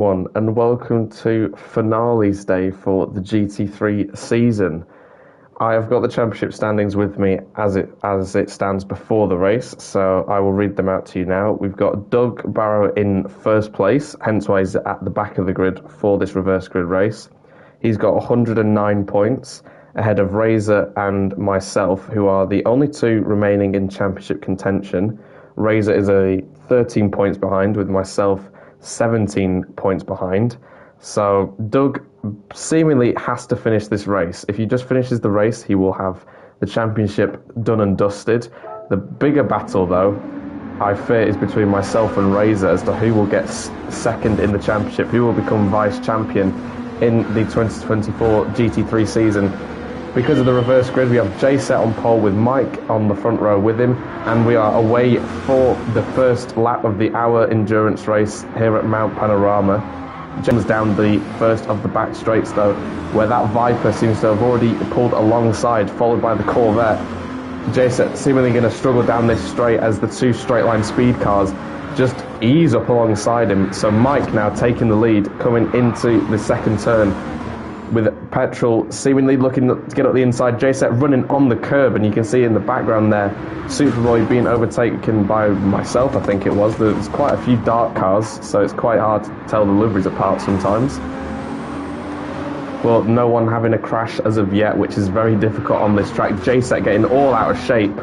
And welcome to finales day for the GT3 season. I have got the championship standings with me as it stands before the race, so I will read them out to you now. We've got Doug Barrow in first place, hence why he's at the back of the grid for this reverse grid race. He's got 109 points, ahead of Razor and myself, who are the only two remaining in championship contention. Razor is 13 points behind, with myself 17 points behind. So Doug seemingly has to finish this race. If he just finishes the race, he will have the championship done and dusted. The bigger battle, though, I fear, is between myself and Razor as to who will get second in the championship, who will become vice champion in the 2024 GT3 season. Because of the reverse grid, we have Jay set on pole with Mike on the front row with him, and we are away for the first lap of the hour endurance race here at Mount Panorama. James down the first of the back straights, though, where that Viper seems to have already pulled alongside, followed by the Corvette. Jay-Set seemingly going to struggle down this straight as the two straight line speed cars just ease up alongside him. So Mike now taking the lead, coming into the second turn, with Petrol seemingly looking to get up the inside. J-Set running on the curb, and you can see in the background there Superboy being overtaken by myself, I think it was. There's quite a few dark cars, so it's quite hard to tell the liveries apart sometimes. Well, no one having a crash as of yet, which is very difficult on this track. J-Set getting all out of shape,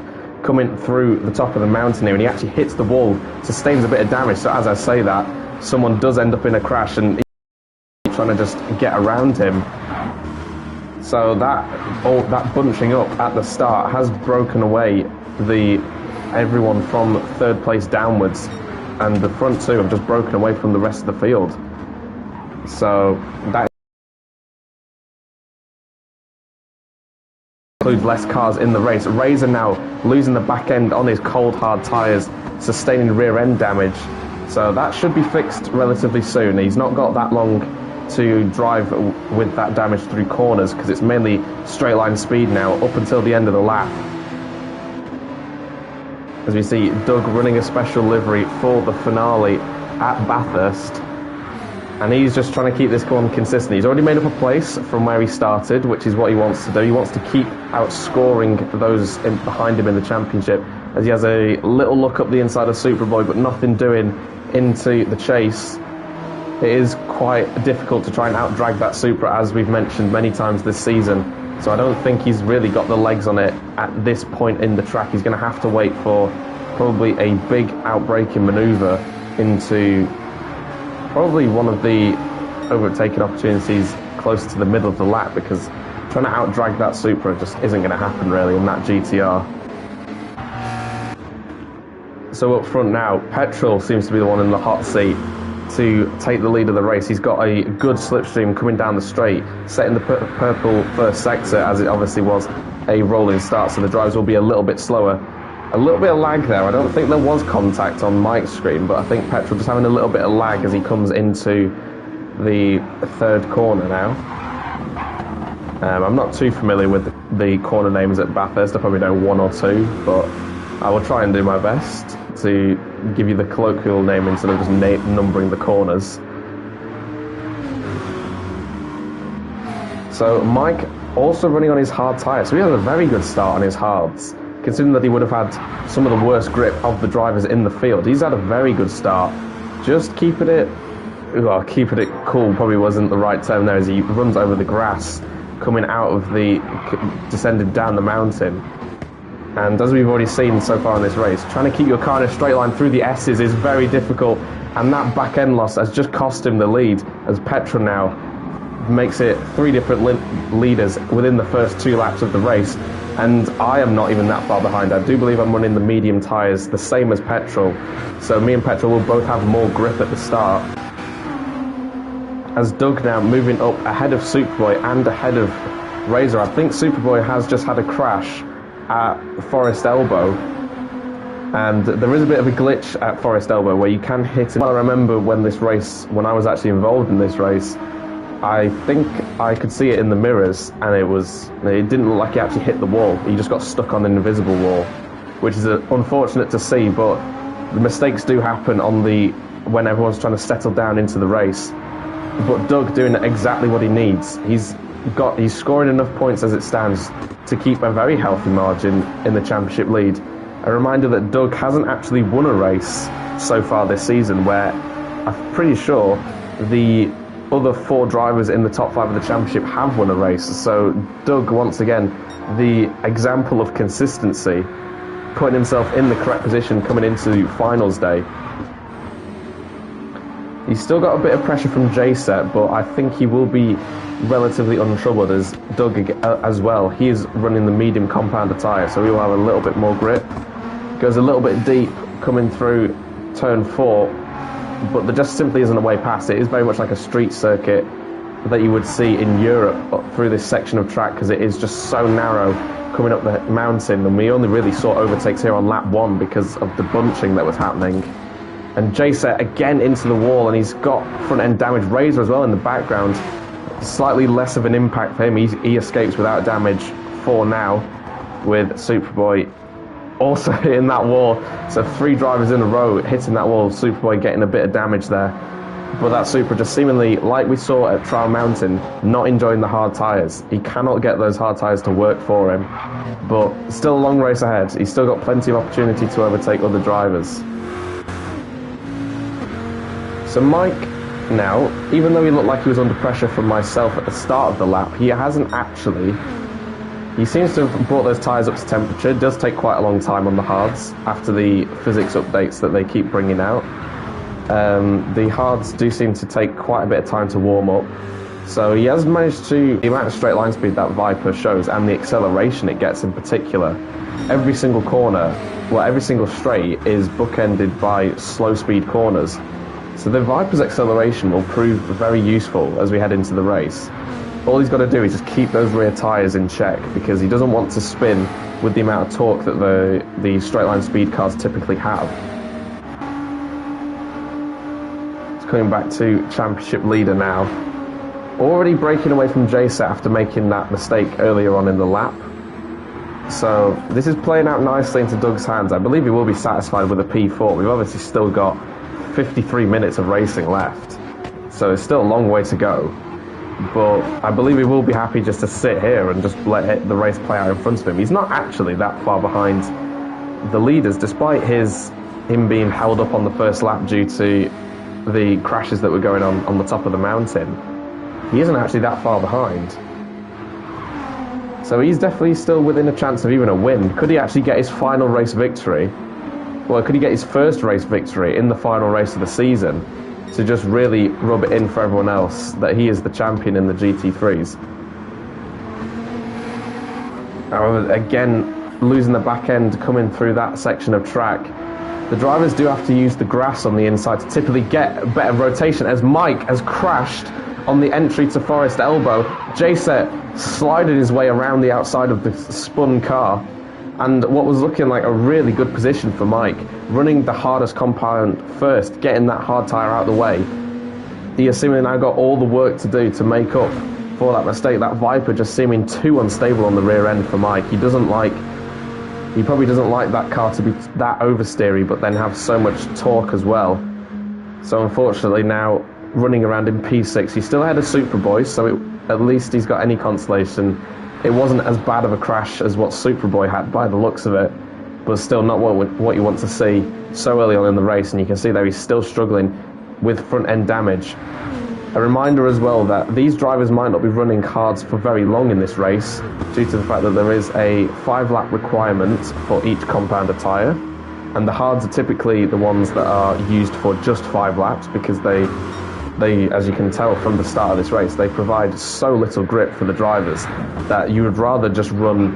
coming through the top of the mountain here, and he actually hits the wall, sustains a bit of damage. So as I say that, someone does end up in a crash, and trying to just get around him. So that bunching up at the start has broken away everyone from third place downwards, and the front two have just broken away from the rest of the field. So that includes less cars in the race. Razor now losing the back end on his cold hard tyres, sustaining rear end damage. So that should be fixed relatively soon. He's not got that long to drive with that damage through corners, because it's mainly straight line speed now up until the end of the lap. As we see Doug running a special livery for the finale at Bathurst, and he's just trying to keep this one consistent. He's already made up a place from where he started, which is what he wants to do. He wants to keep outscoring those behind him in the championship, as he has a little look up the inside of Superboy, but nothing doing into the chase. It is quite difficult to try and out-drag that Supra, as we've mentioned many times this season. So I don't think he's really got the legs on it at this point in the track. He's going to have to wait for probably a big outbraking manoeuvre into probably one of the overtaking opportunities close to the middle of the lap, because trying to out-drag that Supra just isn't going to happen really in that GTR. So up front now, Petrol seems to be the one in the hot seat to take the lead of the race. He's got a good slipstream coming down the straight, setting the purple first sector, as it obviously was a rolling start, so the drives will be a little bit slower. A little bit of lag there. I don't think there was contact on Mike's screen, but I think Petrol just having a little bit of lag as he comes into the third corner now. I'm not too familiar with the corner names at Bathurst. I probably know one or two, but I will try and do my best to give you the colloquial name instead of just numbering the corners. So Mike also running on his hard tyre, so he has a very good start on his hards, considering that he would have had some of the worst grip of the drivers in the field. He's had a very good start, just keeping it cool probably wasn't the right term there, as he runs over the grass coming out of descending down the mountain. And as we've already seen so far in this race, trying to keep your car in a straight line through the S's is very difficult, and that back end loss has just cost him the lead, as Petra now makes it 3 different leaders within the first 2 laps of the race, and I am not even that far behind. I do believe I'm running the medium tyres, the same as Petrol, so me and Petrol will both have more grip at the start. As Doug now moving up ahead of Superboy and ahead of Razor. I think Superboy has just had a crash at Forest Elbow, and there is a bit of a glitch at Forest Elbow where you can hit it. Well, I remember when I was actually involved in this race, I think I could see it in the mirrors, and it didn't look like he actually hit the wall. He just got stuck on an invisible wall, which is unfortunate to see, but the mistakes do happen when everyone's trying to settle down into the race. but Doug doing exactly what he needs. He's scoring enough points as it stands to keep a very healthy margin in the championship lead. A reminder that Doug hasn't actually won a race so far this season, where I'm pretty sure the other 4 drivers in the top 5 of the championship have won a race. So Doug, once again, the example of consistency, putting himself in the correct position coming into finals day. He's still got a bit of pressure from J-Set, but I think he will be relatively untroubled as Doug as well. He is running the medium compounder tyre, so he will have a little bit more grip. Goes a little bit deep coming through turn 4, but there just simply isn't a way past. It is very much like a street circuit that you would see in Europe up through this section of track, because it is just so narrow coming up the mountain, and we only really saw overtakes here on lap 1 because of the bunching that was happening. And J-Set again into the wall, and he's got front end damage. Razor as well in the background, slightly less of an impact for him. He escapes without damage for now, with Superboy also hitting that wall. So 3 drivers in a row hitting that wall, Superboy getting a bit of damage there. But that Supra just seemingly, like we saw at Trial Mountain, not enjoying the hard tyres. He cannot get those hard tyres to work for him. But still a long race ahead. He's still got plenty of opportunity to overtake other drivers. So Mike now, even though he looked like he was under pressure from myself at the start of the lap, he hasn't actually. He seems to have brought those tyres up to temperature. It does take quite a long time on the hards after the physics updates that they keep bringing out. The hards do seem to take quite a bit of time to warm up. So he has managed to, the amount of straight line speed that Viper shows and the acceleration it gets in particular, every single corner, well, every single straight is bookended by slow speed corners. So the Viper's acceleration will prove very useful as we head into the race. All he's got to do is just keep those rear tyres in check, because he doesn't want to spin with the amount of torque that the straight line speed cars typically have. It's coming back to championship leader now. Already breaking away from J-Set after making that mistake earlier on in the lap. So this is playing out nicely into Doug's hands. I believe he will be satisfied with a P4. We've obviously still got 53 minutes of racing left, so it's still a long way to go. But I believe he will be happy just to sit here and just let the race play out in front of him. He's not actually that far behind the leaders, despite him being held up on the first lap due to the crashes that were going on the top of the mountain. He isn't actually that far behind. So he's definitely still within a chance of even a win. Could he actually get his final race victory? Well, could he get his first race victory in the final race of the season to just really rub it in for everyone else that he is the champion in the GT3s? However, again, losing the back end coming through that section of track. The drivers do have to use the grass on the inside to typically get a better rotation, as Mike has crashed on the entry to Forest Elbow. J-Set sliding his way around the outside of the spun car. And what was looking like a really good position for Mike, running the hardest compound first, getting that hard tyre out of the way. He has seemingly now got all the work to do to make up for that mistake. That Viper just seeming too unstable on the rear end for Mike. He probably doesn't like that car to be that oversteery, but then have so much torque as well. So unfortunately now, running around in P6, he's still ahead of Superboy, so at least he's got any consolation. It wasn't as bad of a crash as what Superboy had by the looks of it, but still not what you want to see so early on in the race, and you can see there he's still struggling with front end damage. A reminder as well that these drivers might not be running hards for very long in this race, due to the fact that there is a 5-lap requirement for each compounder tyre, and the hards are typically the ones that are used for just 5 laps, because they, as you can tell from the start of this race, they provide so little grip for the drivers that you would rather just run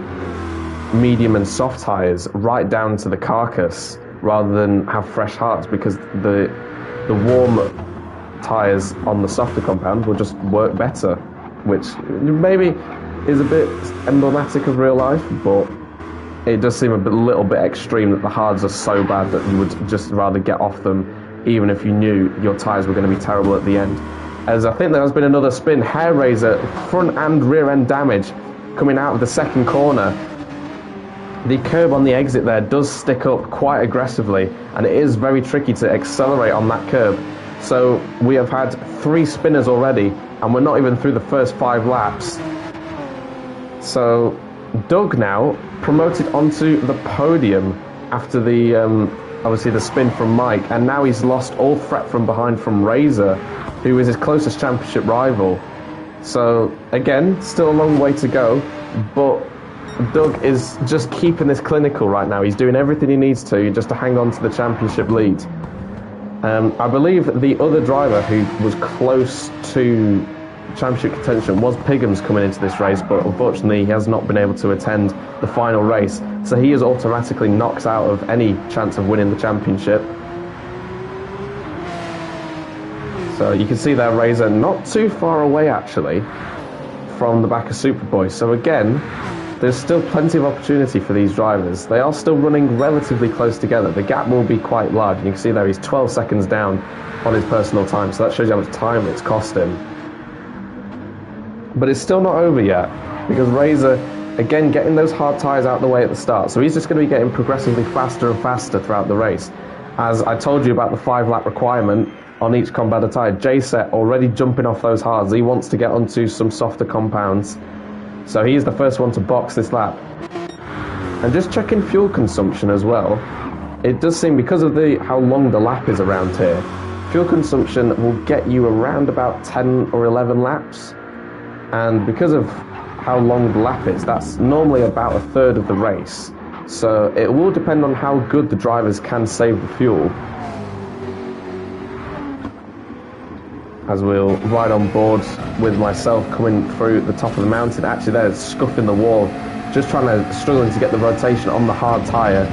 medium and soft tyres right down to the carcass rather than have fresh hards, because the warm tyres on the softer compound will just work better, which maybe is a bit emblematic of real life, but it does seem a little bit extreme that the hards are so bad that you would just rather get off them even if you knew your tyres were going to be terrible at the end. As I think there has been another spin, hairrazer, front and rear end damage coming out of the second corner. The curb on the exit there does stick up quite aggressively, and it is very tricky to accelerate on that curb. So we have had 3 spinners already, and we're not even through the first 5 laps. So Doug now promoted onto the podium after the obviously the spin from Mike, and now he's lost all threat from behind from Razor, who is his closest championship rival. So again, still a long way to go, but Doug is just keeping this clinical right now. He's doing everything he needs to just to hang on to the championship lead. I believe the other driver who was close to championship contention was Piggums coming into this race, but unfortunately he has not been able to attend the final race, so he is automatically knocked out of any chance of winning the championship. So you can see there Razor not too far away actually from the back of Superboy. So again, there's still plenty of opportunity for these drivers. They are still running relatively close together. The gap will be quite large. You can see there he's 12 seconds down on his personal time, so that shows you how much time it's cost him. But it's still not over yet, because Razor, again, getting those hard tyres out of the way at the start. So he's just going to be getting progressively faster and faster throughout the race. As I told you about the 5-lap requirement on each combatter tyre, J-Set already jumping off those hards. He wants to get onto some softer compounds. So he's the first one to box this lap. And just checking fuel consumption as well. It does seem, because of how long the lap is around here, fuel consumption will get you around about 10 or 11 laps. And because of how long the lap is, that's normally about a third of the race. So it will depend on how good the drivers can save the fuel. As we'll ride on board with myself coming through the top of the mountain. Actually, they're scuffing the wall, just struggling to get the rotation on the hard tyre.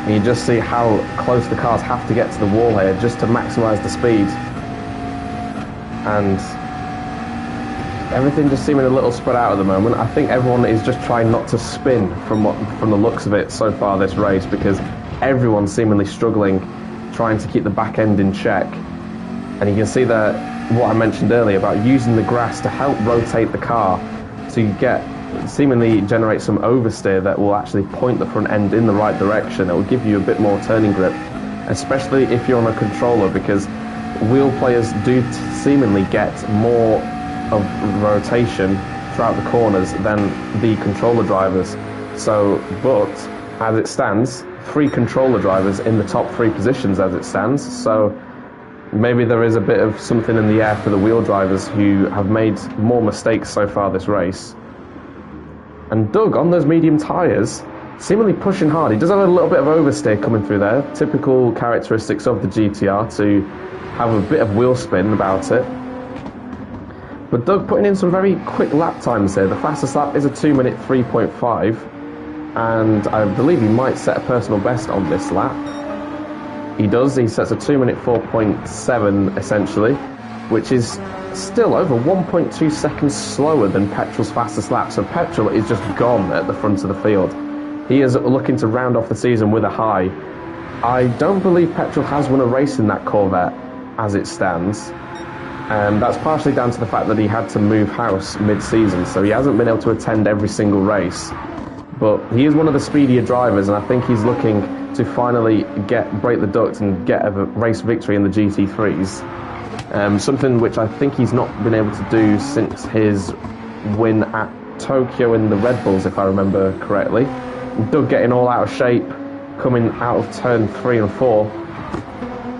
And you just see how close the cars have to get to the wall here just to maximise the speed. And everything just seeming a little spread out at the moment. I think everyone is just trying not to spin from the looks of it so far this race, because everyone's seemingly struggling, trying to keep the back end in check. And you can see that what I mentioned earlier about using the grass to help rotate the car to seemingly generate some oversteer that will actually point the front end in the right direction. It will give you a bit more turning grip, especially if you're on a controller, because wheel players do seemingly get more of rotation throughout the corners than the controller drivers. So, but as it stands, 3 controller drivers in the top 3 positions as it stands. So maybe there is a bit of something in the air for the wheel drivers who have made more mistakes so far this race. And Doug on those medium tyres, seemingly pushing hard. He does have a little bit of oversteer coming through there, typical characteristics of the GTR, to have a bit of wheel spin about it. But Doug putting in some very quick lap times here. The fastest lap is a 2-minute 3.5, and I believe he might set a personal best on this lap. He does. He sets a 2-minute 4.7 essentially, which is still over 1.2 seconds slower than Petrol's fastest lap. So Petrol is just gone at the front of the field. He is looking to round off the season with a high. I don't believe Petrol has won a race in that Corvette as it stands. That's partially down to the fact that he had to move house mid-season, so he hasn't been able to attend every single race. But he is one of the speedier drivers, and I think he's looking to finally break the duct and get a race victory in the GT3s. Something which I think he's not been able to do since his win at Tokyo in the Red Bulls, if I remember correctly. Doug getting all out of shape, coming out of turn 3 and 4.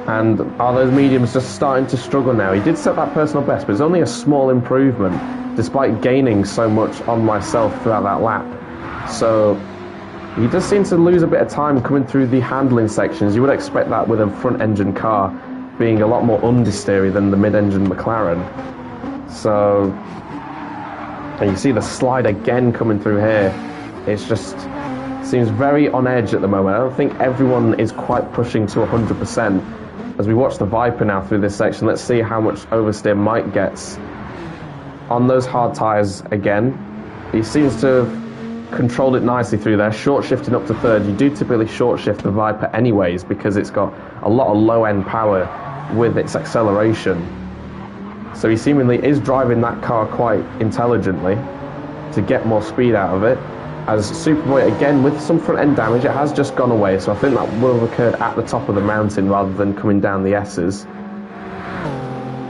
And are those mediums just starting to struggle now? He did set that personal best, but it's only a small improvement, despite gaining so much on myself throughout that lap. So he does seem to lose a bit of time coming through the handling sections. You would expect that with a front-engine car being a lot more understeery than the mid-engine McLaren. So, and you see the slide again coming through here. It's just seems very on edge at the moment. I don't think everyone is quite pushing to 100%. As we watch the Viper now through this section, let's see how much oversteer Mike gets on those hard tyres again. He seems to have controlled it nicely through there, short shifting up to third. You do typically short shift the Viper anyways, because it's got a lot of low end power with its acceleration. So he seemingly is driving that car quite intelligently to get more speed out of it. as Superboy, again with some front end damage, it has just gone away, so I think that will have occurred at the top of the mountain rather than coming down the S's.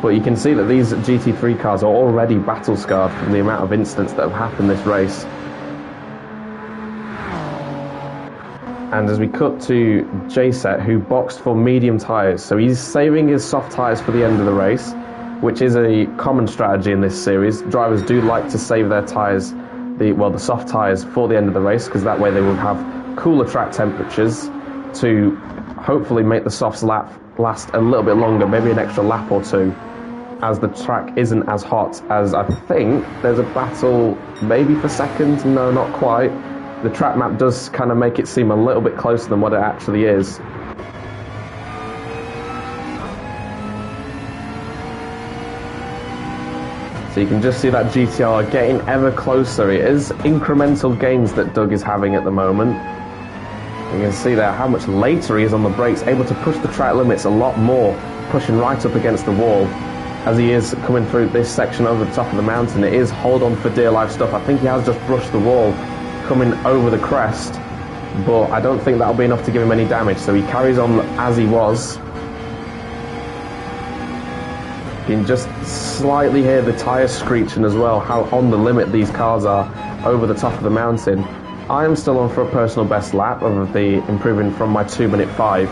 But you can see that these GT3 cars are already battle scarred from the amount of incidents that have happened this race. And as we cut to J-Set, who boxed for medium tyres, so he's saving his soft tyres for the end of the race, which is a common strategy in this series. Drivers do like to save their tyres, the soft tyres, for the end of the race, because that way they will have cooler track temperatures to hopefully make the softs last a little bit longer, maybe an extra lap or two, as the track isn't as hot as I think. There's a battle maybe for second, no, not quite. The track map does kind of make it seem a little bit closer than what it actually is. So you can just see that GTR getting ever closer. It is incremental gains that Doug is having at the moment. You can see there how much later he is on the brakes, able to push the track limits a lot more, pushing right up against the wall. As he is coming through this section over the top of the mountain, it is hold on for dear life stuff. I think he has just brushed the wall coming over the crest, but I don't think that'll be enough to give him any damage, so he carries on as he was. You can just slightly hear the tyres screeching as well, how on the limit these cars are over the top of the mountain. I am still on for a personal best lap of the improving from my 2:05,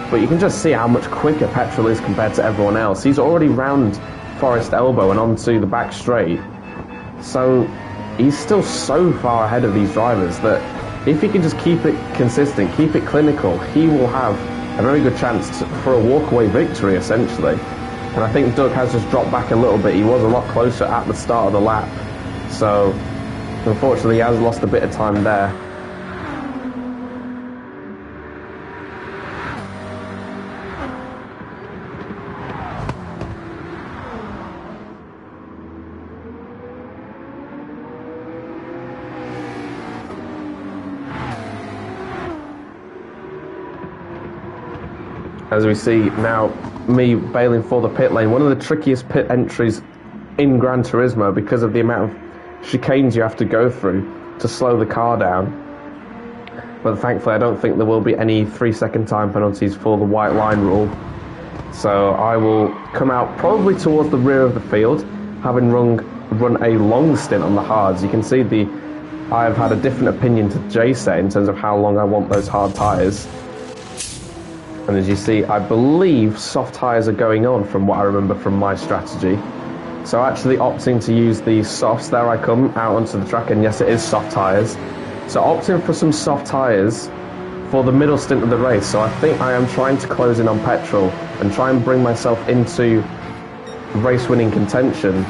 but you can just see how much quicker petrol is compared to everyone else. He's already round Forest Elbow and onto the back straight, so he's still so far ahead of these drivers that if he can just keep it consistent, keep it clinical, he will have a very good chance for a walkaway victory, essentially. And I think Doug has just dropped back a little bit. He was a lot closer at the start of the lap, so unfortunately he has lost a bit of time there. As we see now, me bailing for the pit lane, one of the trickiest pit entries in Gran Turismo because of the amount of chicanes you have to go through to slow the car down. But thankfully I don't think there will be any 3-second time penalties for the white line rule. So I will come out probably towards the rear of the field, having run a long stint on the hards. You can see I have had a different opinion to J-Set in terms of how long I want those hard tyres. And as you see, I believe soft tyres are going on from what I remember from my strategy. So actually opting to use the softs, there I come out onto the track, and yes, it is soft tyres. So opting for some soft tyres for the middle stint of the race. So I think I am trying to close in on petrol and try and bring myself into race-winning contention.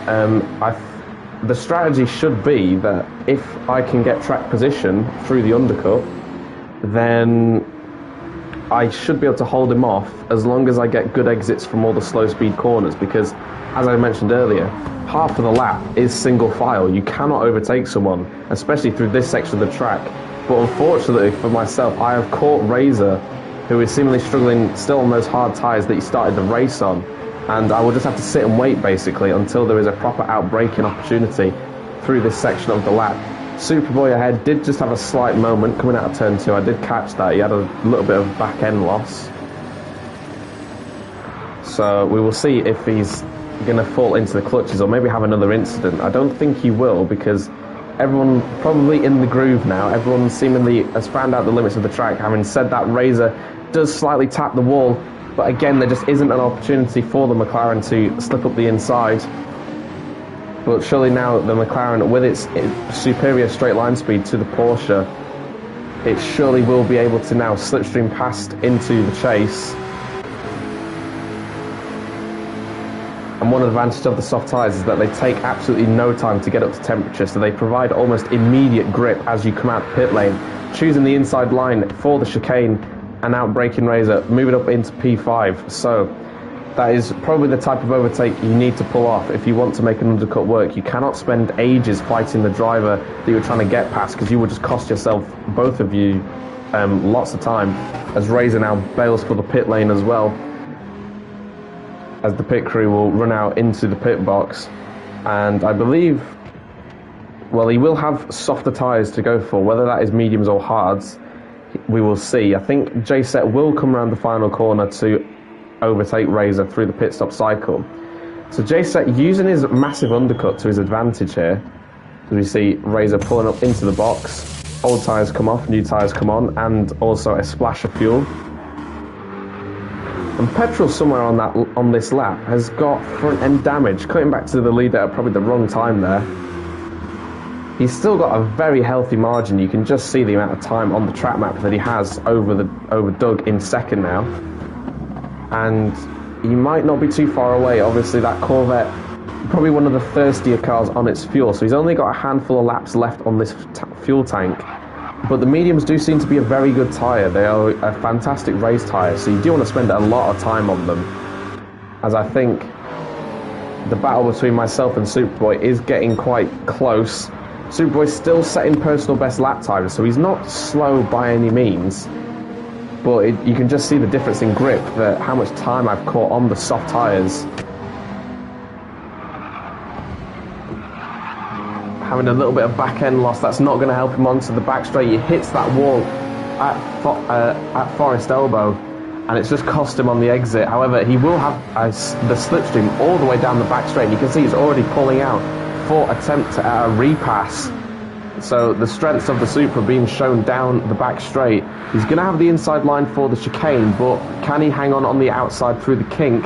The strategy should be that if I can get track position through the undercut, then I should be able to hold him off as long as I get good exits from all the slow speed corners, because as I mentioned earlier, half of the lap is single file. You cannot overtake someone, especially through this section of the track. But unfortunately for myself, I have caught Razor, who is seemingly struggling still on those hard tyres that he started the race on, and I will just have to sit and wait basically until there is a proper outbraking opportunity through this section of the lap. Superboy ahead did just have a slight moment coming out of turn 2. I did catch that. He had a little bit of back end loss. So we will see if he's going to fall into the clutches or maybe have another incident. I don't think he will, because everyone probably in the groove now. Everyone seemingly has found out the limits of the track. Having said that, Razor does slightly tap the wall, but again there just isn't an opportunity for the McLaren to slip up the inside. But surely now the McLaren, with its superior straight line speed to the Porsche, it surely will be able to now slipstream past into the chase. And one advantage of the soft tyres is that they take absolutely no time to get up to temperature, so they provide almost immediate grip as you come out the pit lane, choosing the inside line for the chicane and out braking Razor, moving up into P5. So that is probably the type of overtake you need to pull off if you want to make an undercut work. You cannot spend ages fighting the driver that you're trying to get past, because you will just cost yourself, both of you, lots of time, as Razor now bails for the pit lane as well, as the pit crew will run out into the pit box. And I believe Well, he will have softer tyres to go for, whether that is mediums or hards. We will see. I think JSet will come around the final corner to overtake Razor through the pit stop cycle. So JSet using his massive undercut to his advantage here. As we see Razor pulling up into the box. Old tyres come off, new tyres come on, and also a splash of fuel. And Petrol somewhere on this lap has got front end damage, cutting back to the leader at probably the wrong time there. He's still got a very healthy margin. You can just see the amount of time on the track map that he has over Doug in second now. And he might not be too far away. Obviously that Corvette, probably one of the thirstier cars on its fuel, so he's only got a handful of laps left on this fuel tank. But the mediums do seem to be a very good tyre. They are a fantastic race tyre, so you do want to spend a lot of time on them. As I think the battle between myself and Superboy is getting quite close. Superboy's still setting personal best lap times, so he's not slow by any means. But you can just see the difference in grip, how much time I've caught on the soft tyres. Having a little bit of back end loss, that's not going to help him onto the back straight. He hits that wall at Forest Elbow, and it's just cost him on the exit. However, he will have the slipstream all the way down the back straight. You can see he's already pulling out for attempt at a repass. So the strengths of the Supra being shown down the back straight. He's going to have the inside line for the chicane, but can he hang on the outside through the kink?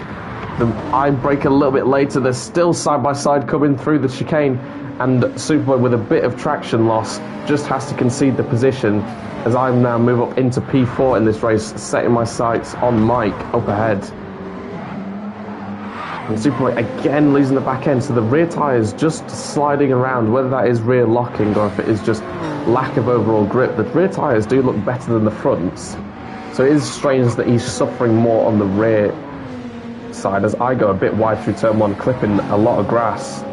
The eye brake a little bit later. They're still side by side coming through the chicane, and Superboy with a bit of traction loss just has to concede the position as I now move up into P4 in this race, setting my sights on Mike up ahead. And Superboy again losing the back end, so the rear tyres just sliding around, whether that is rear locking or if it is just lack of overall grip. The rear tyres do look better than the fronts, so it is strange that he's suffering more on the rear side as I go a bit wide through turn 1, clipping a lot of grass.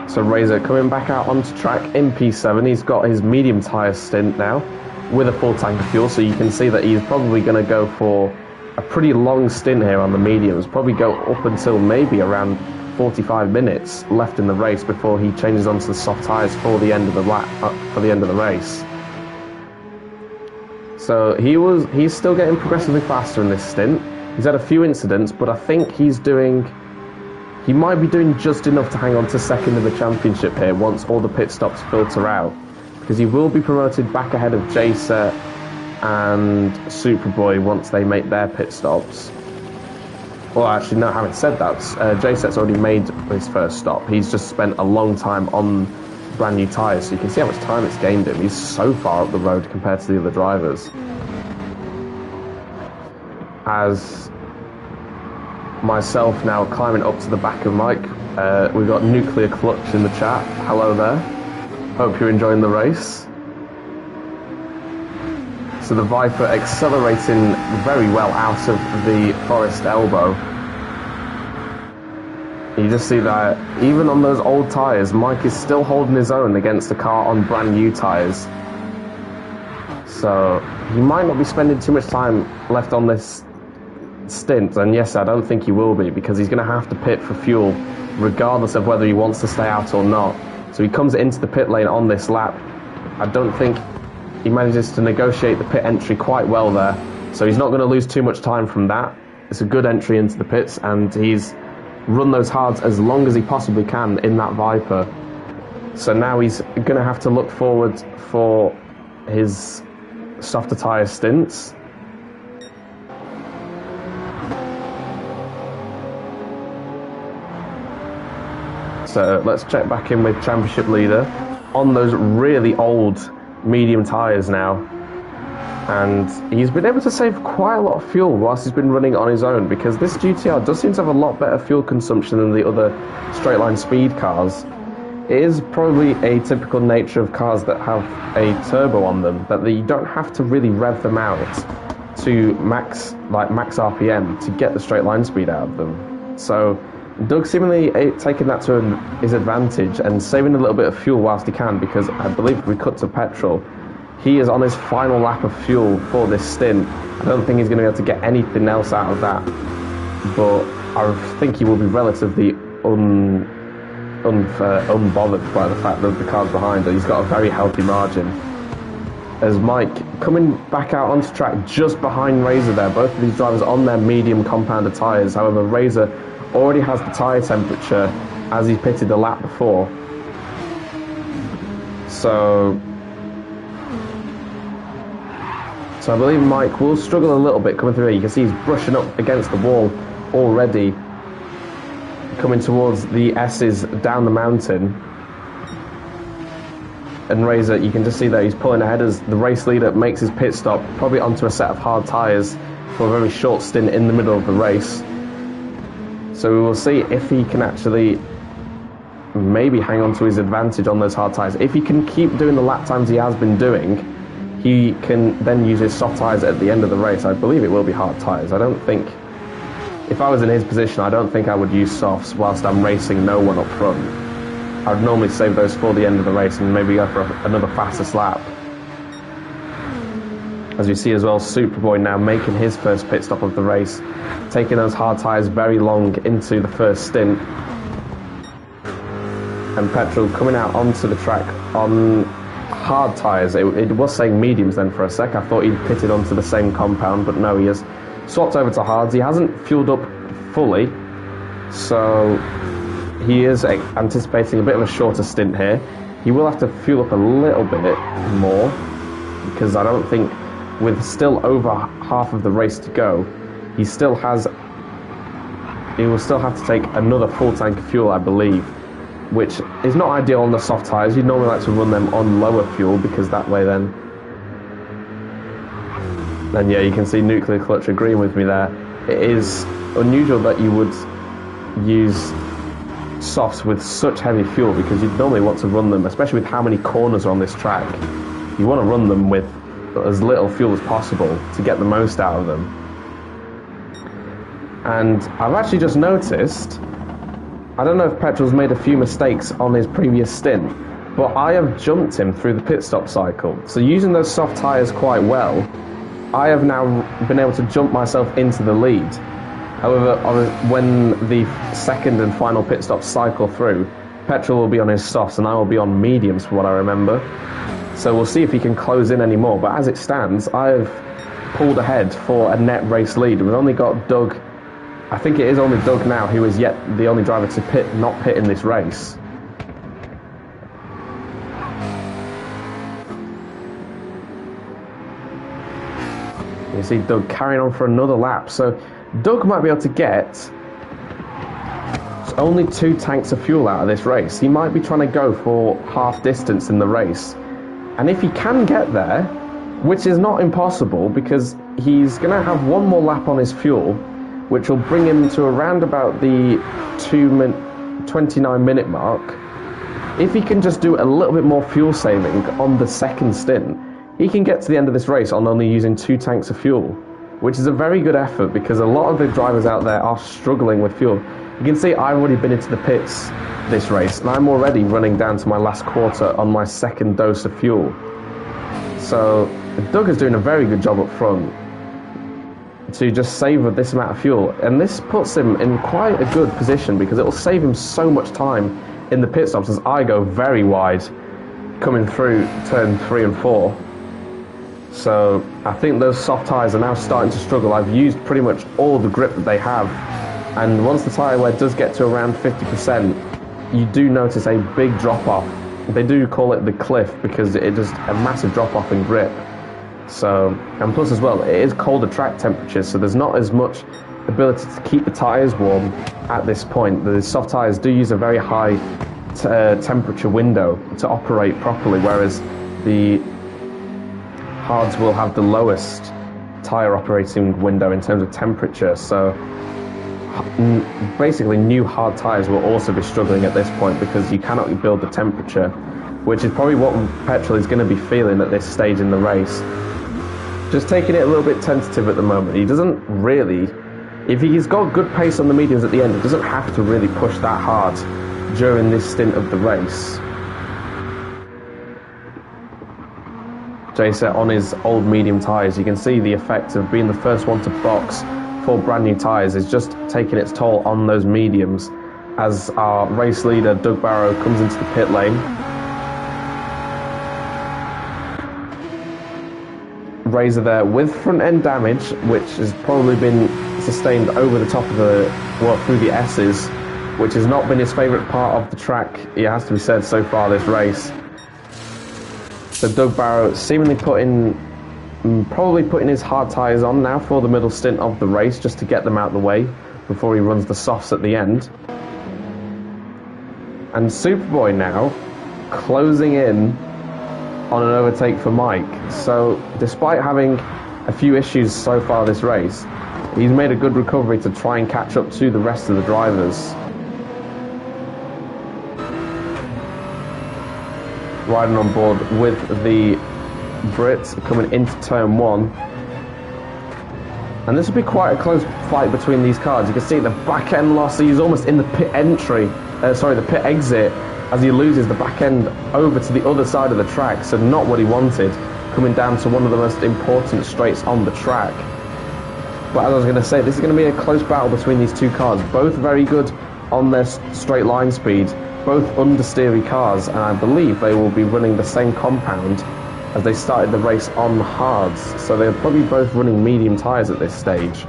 So Razor coming back out onto track in P7. He's got his medium tyre stint now with a full tank of fuel, so you can see that he's probably going to go for a pretty long stint here on the mediums, probably go up until maybe around 45 minutes left in the race before he changes onto the soft tyres for the end of the race. So he's still getting progressively faster in this stint. He's had a few incidents, but I think he might be doing just enough to hang on to second in the championship here once all the pit stops filter out, because he will be promoted back ahead of JSet and Superboy once they make their pit stops. Well, actually, no, having said that, JSet's already made his first stop. He's just spent a long time on brand new tyres, so you can see how much time it's gained him. He's so far up the road compared to the other drivers. As myself now climbing up to the back of Mike. We've got Nuclear Clutch in the chat. Hello there. Hope you're enjoying the race. So the Viper accelerating very well out of the Forest Elbow. You just see that even on those old tyres, Mike is still holding his own against the car on brand new tyres. So he might not be spending too much time left on this stint, and yes, I don't think he will be, because he's going to have to pit for fuel regardless of whether he wants to stay out or not. So he comes into the pit lane on this lap. I don't think he manages to negotiate the pit entry quite well there, so he's not going to lose too much time from that. It's a good entry into the pits, and he's run those hards as long as he possibly can in that Viper. So now he's going to have to look forward for his softer tyre stints. So let's check back in with championship leader on those really old medium tyres now, and he's been able to save quite a lot of fuel whilst he's been running on his own, because this GTR does seem to have a lot better fuel consumption than the other straight line speed cars. It is probably a typical nature of cars that have a turbo on them, that you don't have to really rev them out to max RPM to get the straight line speed out of them. So Doug seemingly taking that to his advantage and saving a little bit of fuel whilst he can, because I believe if we cut to petrol, He is on his final lap of fuel for this stint. I don't think he's going to be able to get anything else out of that, but I think he will be relatively unbothered by the fact that the car's behind her. He's got a very healthy margin. As Mike coming back out onto track just behind Razor there, both of these drivers on their medium compounded tyres. However, Razor already has the tyre temperature as he pitted the lap before. So I believe Mike will struggle a little bit coming through here. You can see he's brushing up against the wall already, coming towards the S's down the mountain. And Razor, you can just see that he's pulling ahead as the race leader makes his pit stop, probably onto a set of hard tyres for a very short stint in the middle of the race. So we will see if he can actually maybe hang on to his advantage on those hard tyres. If he can keep doing the lap times he has been doing, he can then use his soft tyres at the end of the race. I believe it will be hard tyres. I don't think, if I was in his position, I don't think I would use softs whilst I'm racing no one up front. I'd normally save those for the end of the race and maybe go for another fastest lap. As you see as well, Superboy now making his first pit stop of the race, taking those hard tyres very long into the first stint. And Petrol coming out onto the track on hard tyres. It was saying mediums then for a sec. I thought he'd pitted onto the same compound, but no, he has swapped over to hards. He hasn't fueled up fully, so he is anticipating a bit of a shorter stint here. He will have to fuel up a little bit more, because I don't think, with still over half of the race to go, he will still have to take another full tank of fuel, I believe, which is not ideal on the soft tyres. You'd normally like to run them on lower fuel, because that way then yeah, you can see Nuclear Clutch agreeing with me there. It is unusual that you would use softs with such heavy fuel, because you'd normally want to run them, especially with how many corners are on this track, you want to run them with as little fuel as possible to get the most out of them. And I've actually just noticed, I don't know if Petrol's made a few mistakes on his previous stint, but I have jumped him through the pit stop cycle. So using those soft tyres quite well, I have now been able to jump myself into the lead. However, when the second and final pit stop cycle through, Petrol will be on his softs and I will be on mediums, from what I remember. So we'll see if he can close in anymore. But as it stands, I've pulled ahead for a net race lead. We've only got Doug, I think it is only Doug now, who is yet the only driver to not pit in this race. You see Doug carrying on for another lap. So Doug might be able to get only 2 tanks of fuel out of this race. He might be trying to go for half distance in the race. And if he can get there, which is not impossible, because he's going to have one more lap on his fuel, which will bring him to around about the 29-minute mark. If he can just do a little bit more fuel saving on the second stint, he can get to the end of this race on only using 2 tanks of fuel, which is a very good effort, because a lot of the drivers out there are struggling with fuel. You can see I've already been into the pits this race, and I'm already running down to my last quarter on my second dose of fuel. So Doug is doing a very good job up front to just save this amount of fuel, and this puts him in quite a good position, because it will save him so much time in the pit stops as I go very wide coming through turn 3 and 4. So I think those soft tyres are now starting to struggle. I've used pretty much all the grip that they have, and once the tyre wear does get to around 50%, you do notice a big drop off. They do call it the cliff, because it is a massive drop off in grip. So, and plus as well, it is colder track temperatures, so there's not as much ability to keep the tyres warm at this point. The soft tyres do use a very high temperature window to operate properly, whereas the hards will have the lowest tyre operating window in terms of temperature. So basically new hard tyres will also be struggling at this point, because you cannot build the temperature, which is probably what Petrol is going to be feeling at this stage in the race. Just taking it a little bit tentative at the moment. He doesn't really, if he's got good pace on the mediums at the end, he doesn't have to really push that hard during this stint of the race. J-Set on his old medium tyres. You can see the effect of being the first one to box for brand new tyres is just taking its toll on those mediums as our race leader Doug Barrow comes into the pit lane. Razor there with front end damage, which has probably been sustained over the top of through the S's, which has not been his favourite part of the track, it has to be said, so far this race. So Doug Barrow seemingly probably putting his hard tyres on now for the middle stint of the race, just to get them out of the way before he runs the softs at the end. And Superboy now closing in on an overtake for Mike. So despite having a few issues so far this race, he's made a good recovery to try and catch up to the rest of the drivers. Riding on board with the Brits coming into turn 1. And this will be quite a close fight between these cars. You can see the back end loss. He's almost in the pit the pit exit, as he loses the back end over to the other side of the track. So not what he wanted, coming down to one of the most important straights on the track. But as I was going to say, this is going to be a close battle between these two cars. Both very good on their straight line speed. Both understeery cars, and I believe they will be running the same compound as they started the race on hards, so they're probably both running medium tyres at this stage.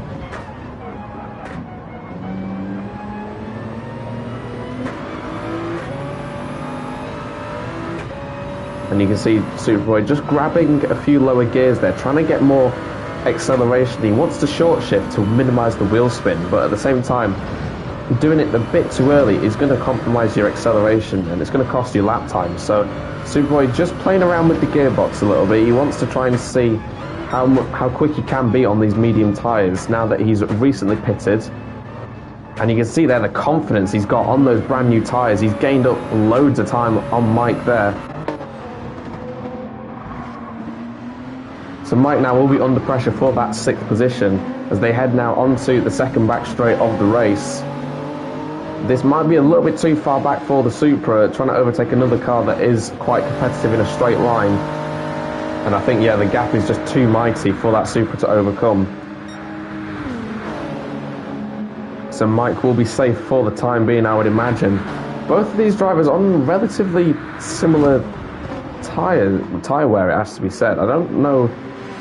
And you can see Superboy just grabbing a few lower gears there, trying to get more acceleration. He wants to short shift to minimise the wheel spin, but at the same time, doing it a bit too early is going to compromise your acceleration and it's going to cost you lap time. So Superboy just playing around with the gearbox a little bit. He wants to try and see how quick he can be on these medium tyres now that he's recently pitted. And you can see there the confidence he's got on those brand new tyres. He's gained up loads of time on Mike there. So Mike now will be under pressure for that 6th position as they head now onto the second back straight of the race. This might be a little bit too far back for the Supra, trying to overtake another car that is quite competitive in a straight line. And I think, yeah, the gap is just too mighty for that Supra to overcome. So Mike will be safe for the time being, I would imagine. Both of these drivers on relatively similar tyre wear, it has to be said. I don't know.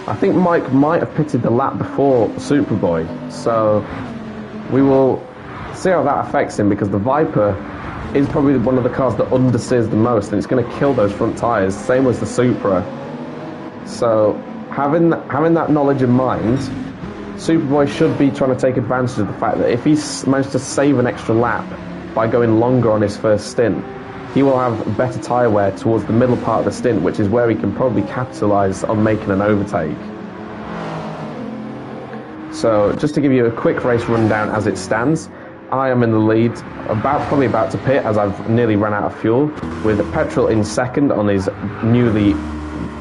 I think Mike might have pitted the lap before Superboy. So we will see how that affects him, because the Viper is probably one of the cars that understeers the most, and it's going to kill those front tyres, same as the Supra. So having that knowledge in mind, Superboy should be trying to take advantage of the fact that if he's managed to save an extra lap by going longer on his first stint, he will have better tyre wear towards the middle part of the stint, which is where he can probably capitalise on making an overtake. So just to give you a quick race rundown as it stands, I am in the lead, probably about to pit as I've nearly run out of fuel, with Petrol in second on his newly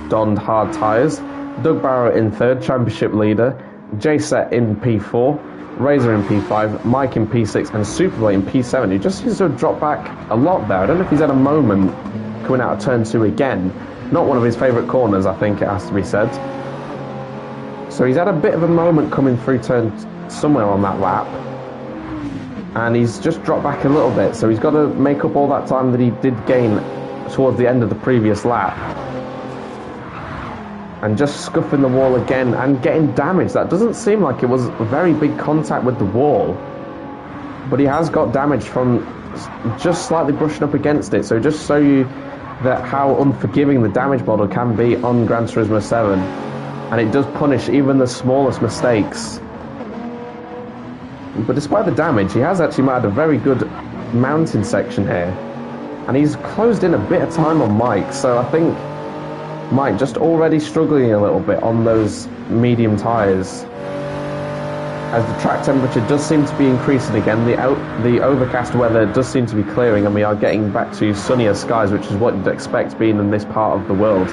donned hard tyres, Doug Barrow in third, championship leader, J-Set in P4, Razor in P5, Mike in P6 and Superboy in P7, who just seems to have dropped back a lot there. I don't know if he's had a moment coming out of turn 2 again. Not one of his favourite corners, I think it has to be said. So he's had a bit of a moment coming through turn somewhere on that lap. And he's just dropped back a little bit, so he's got to make up all that time that he did gain towards the end of the previous lap. And just scuffing the wall again and getting damaged. That doesn't seem like it was a very big contact with the wall, but he has got damage from just slightly brushing up against it. So just show you that how unforgiving the damage model can be on Gran Turismo 7, and it does punish even the smallest mistakes. But despite the damage, he has actually made a very good mountain section here. And he's closed in a bit of time on Mike, so I think Mike just already struggling a little bit on those medium tyres. As the track temperature does seem to be increasing again, the overcast weather does seem to be clearing, and we are getting back to sunnier skies, which is what you'd expect being in this part of the world.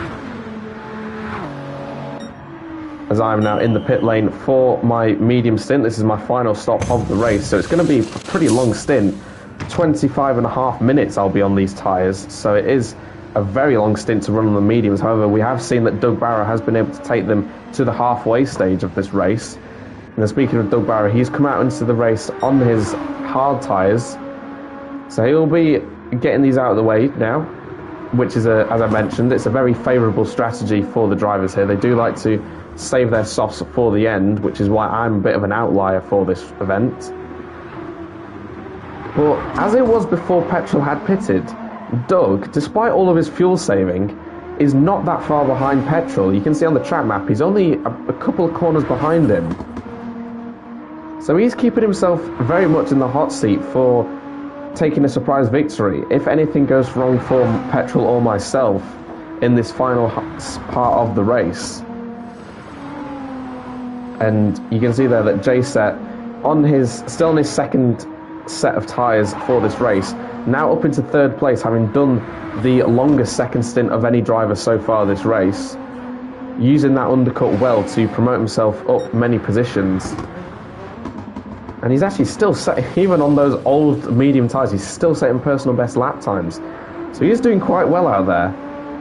As I'm now in the pit lane for my medium stint. This is my final stop of the race, so it's going to be a pretty long stint. 25.5 minutes I'll be on these tyres, so it is a very long stint to run on the mediums. However, we have seen that Doug Barrow has been able to take them to the halfway stage of this race. And speaking of Doug Barrow, he's come out into the race on his hard tyres. So he'll be getting these out of the way now, which is, as I mentioned, it's a very favourable strategy for the drivers here. They do like to save their softs for the end, which is why I'm a bit of an outlier for this event. But as it was before petrol had pitted, Doug, despite all of his fuel saving, is not that far behind petrol. You can see on the track map he's only a couple of corners behind him. So he's keeping himself very much in the hot seat for taking a surprise victory if anything goes wrong for petrol or myself in this final part of the race. And you can see there that JSet still on his second set of tyres for this race, now up into third place, having done the longest second stint of any driver so far this race, using that undercut well to promote himself up many positions. And he's actually still set, even on those old medium tyres, he's still setting personal best lap times. So he's doing quite well out there.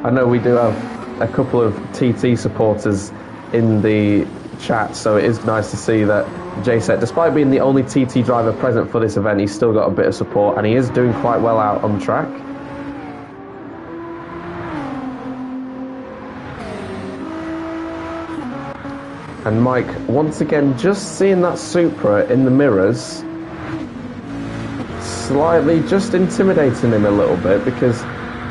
I know we do have a couple of TT supporters in the chat, so it is nice to see that JSet, despite being the only TT driver present for this event, he's still got a bit of support, and he is doing quite well out on track. And Mike, once again, just seeing that Supra in the mirrors, slightly just intimidating him a little bit, because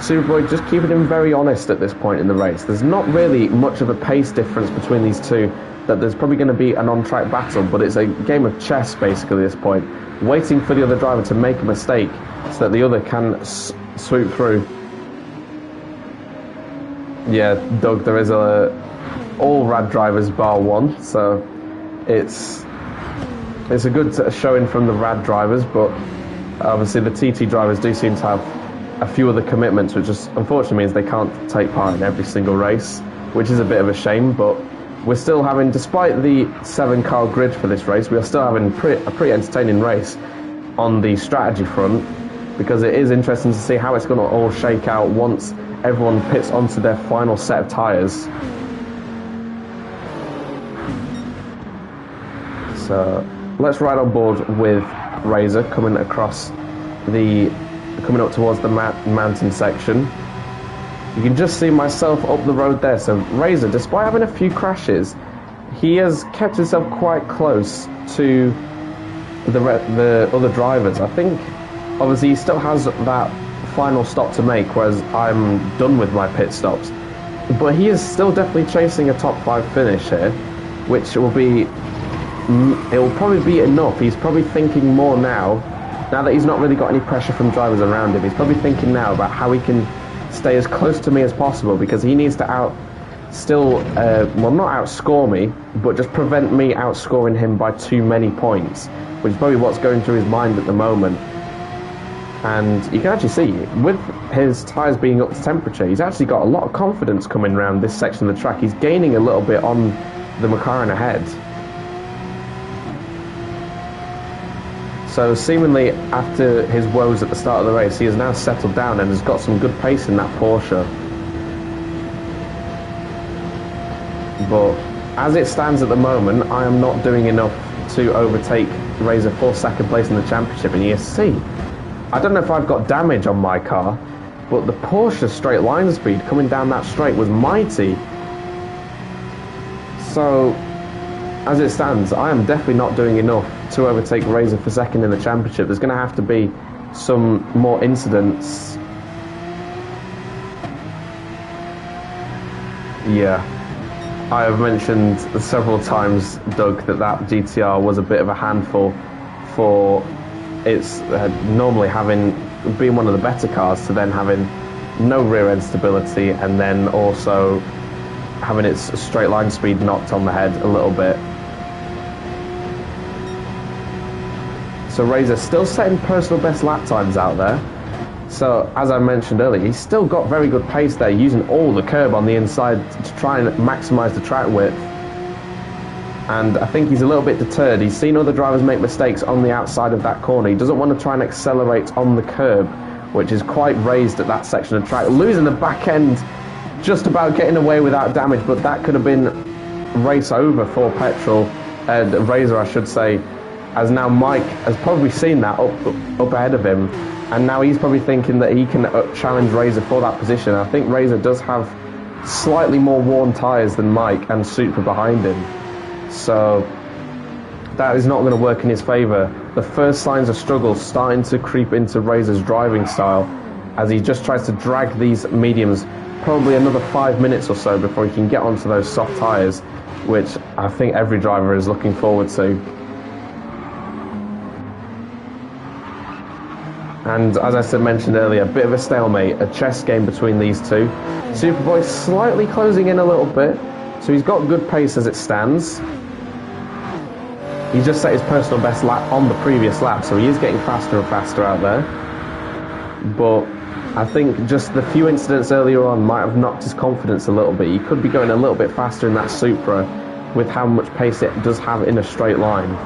Superboy just keeping him very honest at this point in the race. There's not really much of a pace difference between these two, that there's probably going to be an on-track battle, but it's a game of chess basically at this point, waiting for the other driver to make a mistake so that the other can swoop through. Yeah, Doug, there is all rad drivers bar one, so it's a good showing from the rad drivers, but obviously the TT drivers do seem to have a few other commitments, which just unfortunately means they can't take part in every single race, which is a bit of a shame. But we're still having, despite the 7-car grid for this race, we are still having a pretty entertaining race on the strategy front, because it is interesting to see how it's going to all shake out once everyone pits onto their final set of tyres. So let's ride on board with Razor coming up towards the mountain section. You can just see myself up the road there. So Razor, despite having a few crashes, he has kept himself quite close to the other drivers. I think obviously he still has that final stop to make, whereas I'm done with my pit stops. But he is still definitely chasing a top 5 finish here, which will be, it will probably be enough. He's probably thinking more now that he's not really got any pressure from drivers around him. He's probably thinking now about how he can stay as close to me as possible, because he needs to not outscore me, but just prevent me outscoring him by too many points, which is probably what's going through his mind at the moment. And you can actually see, with his tyres being up to temperature, he's actually got a lot of confidence coming around this section of the track. He's gaining a little bit on the McLaren ahead. So seemingly after his woes at the start of the race, he has now settled down and has got some good pace in that Porsche. But as it stands at the moment, I am not doing enough to overtake Razor for second place in the championship. And you see, I don't know if I've got damage on my car, but the Porsche straight line speed coming down that straight was mighty. So as it stands, I am definitely not doing enough to overtake Razor for second in the championship. There's going to have to be some more incidents. Yeah, I have mentioned several times, Doug, that GTR was a bit of a handful for its normally being one of the better cars, to then having no rear end stability, and then also having its straight line speed knocked on the head a little bit. So Razor still setting personal best lap times out there. So as I mentioned earlier, he's still got very good pace there, using all the curb on the inside to try and maximise the track width. And I think he's a little bit deterred. He's seen other drivers make mistakes on the outside of that corner. He doesn't want to try and accelerate on the curb which is quite raised at that section of track. Losing the back end, just about getting away without damage, but that could have been race over for Razor, I should say, as now Mike has probably seen that up ahead of him, and now he's probably thinking that he can challenge Razor for that position. I think Razor does have slightly more worn tyres than Mike and Supra behind him, so that is not going to work in his favour. The first signs of struggle starting to creep into Razor's driving style as he just tries to drag these mediums probably another 5 minutes or so before he can get onto those soft tyres, which I think every driver is looking forward to. And as I mentioned earlier, a bit of a stalemate, a chess game between these two. Superboy slightly closing in a little bit, so he's got good pace as it stands. He just set his personal best lap on the previous lap, so he is getting faster and faster out there. But I think just the few incidents earlier on might have knocked his confidence a little bit. He could be going a little bit faster in that Supra with how much pace it does have in a straight line.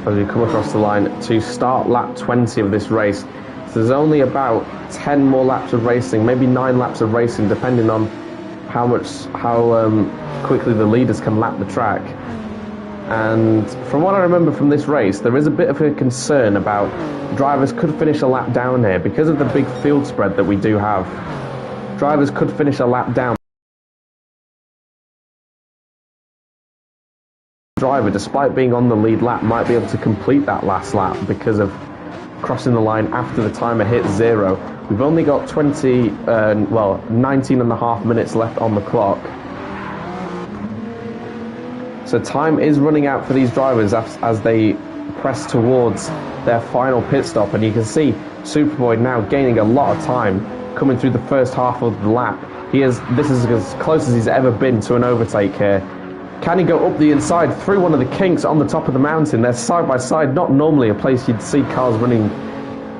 As we come across the line to start lap 20 of this race. So there's only about 10 more laps of racing, maybe 9 laps of racing, depending on how quickly the leaders can lap the track. And from what I remember from this race, there is a bit of a concern about drivers could finish a lap down here because of the big field spread that we do have. Drivers could finish a lap down. Driver, despite being on the lead lap, might be able to complete that last lap because of crossing the line after the timer hits 0. We've only got 19 and a half minutes left on the clock. So time is running out for these drivers as they press towards their final pit stop, and you can see Superboy now gaining a lot of time coming through the first half of the lap. This is as close as he's ever been to an overtake here. Can he go up the inside through one of the kinks on the top of the mountain? They're side by side, not normally a place you'd see cars running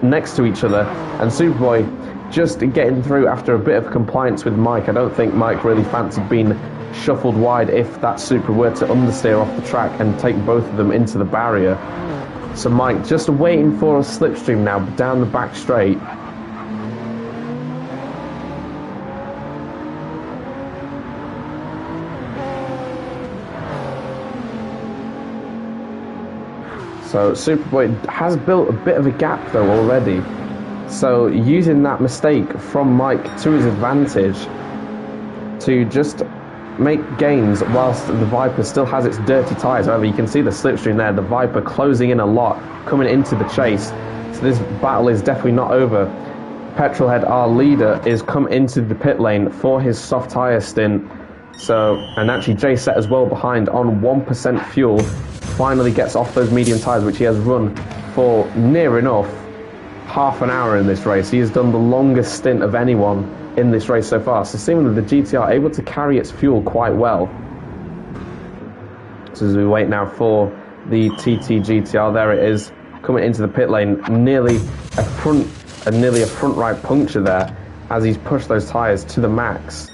next to each other. And Superboy just getting through after a bit of compliance with Mike. I don't think Mike really fancied being shuffled wide if that Supra were to understeer off the track and take both of them into the barrier. So Mike just waiting for a slipstream now down the back straight. So Superboy has built a bit of a gap though already. So using that mistake from Mike to his advantage to just make gains whilst the Viper still has its dirty tyres. However, you can see the slipstream there, the Viper closing in a lot, coming into the chase. So this battle is definitely not over. Petrolhead, our leader, is come into the pit lane for his soft tyre stint. So, and actually J-Set as well behind on 1% fuel. Finally gets off those medium tyres, which he has run for near enough half an hour in this race. He has done the longest stint of anyone in this race so far. So seemingly the GTR able to carry its fuel quite well. So as we wait now for the TT GTR, there it is, coming into the pit lane, nearly a front right puncture there as he's pushed those tyres to the max.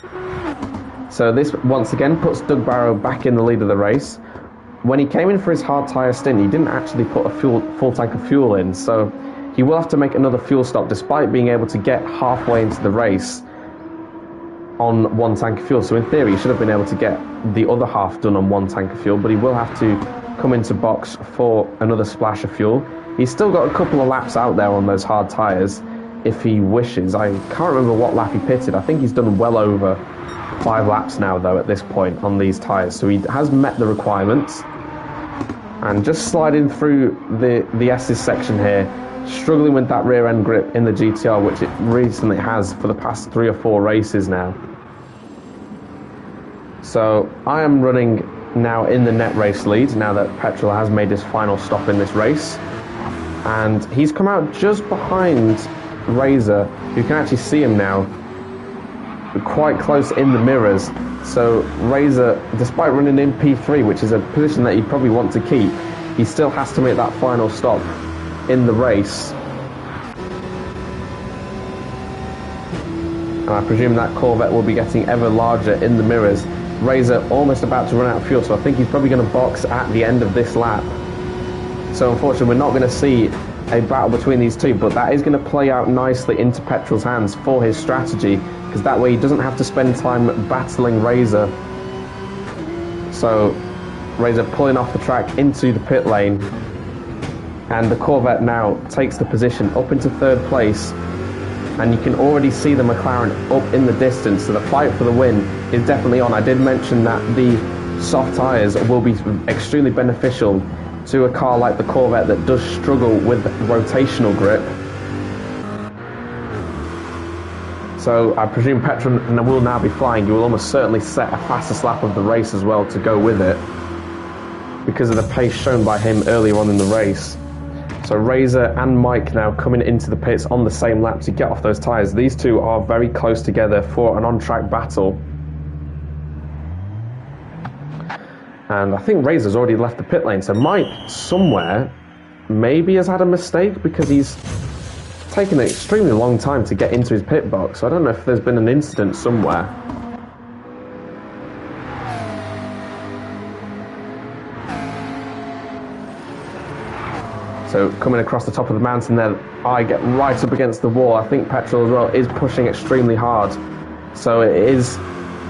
So this once again puts Doug Barrow back in the lead of the race. When he came in for his hard tyre stint, he didn't actually put a full tank of fuel in, so he will have to make another fuel stop despite being able to get halfway into the race on 1 tank of fuel. So in theory, he should have been able to get the other half done on 1 tank of fuel, but he will have to come into box for another splash of fuel. He's still got a couple of laps out there on those hard tyres if he wishes. I can't remember what lap he pitted. I think he's done well over 5 laps now, though, at this point on these tyres. So he has met the requirements. And just sliding through the S's section here, struggling with that rear end grip in the GTR, which it recently has for the past 3 or 4 races now. So I am running now in the net race lead, now that Petrol has made his final stop in this race. And he's come out just behind Razor. You can actually see him now, quite close in the mirrors. So Razor, despite running in P3, which is a position that he'd probably want to keep, he still has to make that final stop in the race. And I presume that Corvette will be getting ever larger in the mirrors. Razor almost about to run out of fuel, so I think he's probably going to box at the end of this lap. So unfortunately, we're not going to see a battle between these two, but that is going to play out nicely into Petrol's hands for his strategy, because that way he doesn't have to spend time battling Razor. So Razor pulling off the track into the pit lane, and the Corvette now takes the position up into third place, and you can already see the McLaren up in the distance, so the fight for the win is definitely on. I did mention that the soft tyres will be extremely beneficial to a car like the Corvette that does struggle with rotational grip. So I presume Petrol will now be flying. He will almost certainly set a fastest lap of the race as well to go with it, because of the pace shown by him earlier on in the race. So Razor and Mike now coming into the pits on the same lap to get off those tyres. These two are very close together for an on-track battle. And I think Razor's already left the pit lane, so Mike somewhere maybe has had a mistake, because he's taken an extremely long time to get into his pit box. So I don't know if there's been an incident somewhere. So coming across the top of the mountain there, I get right up against the wall. I think Petrol as well is pushing extremely hard. So it is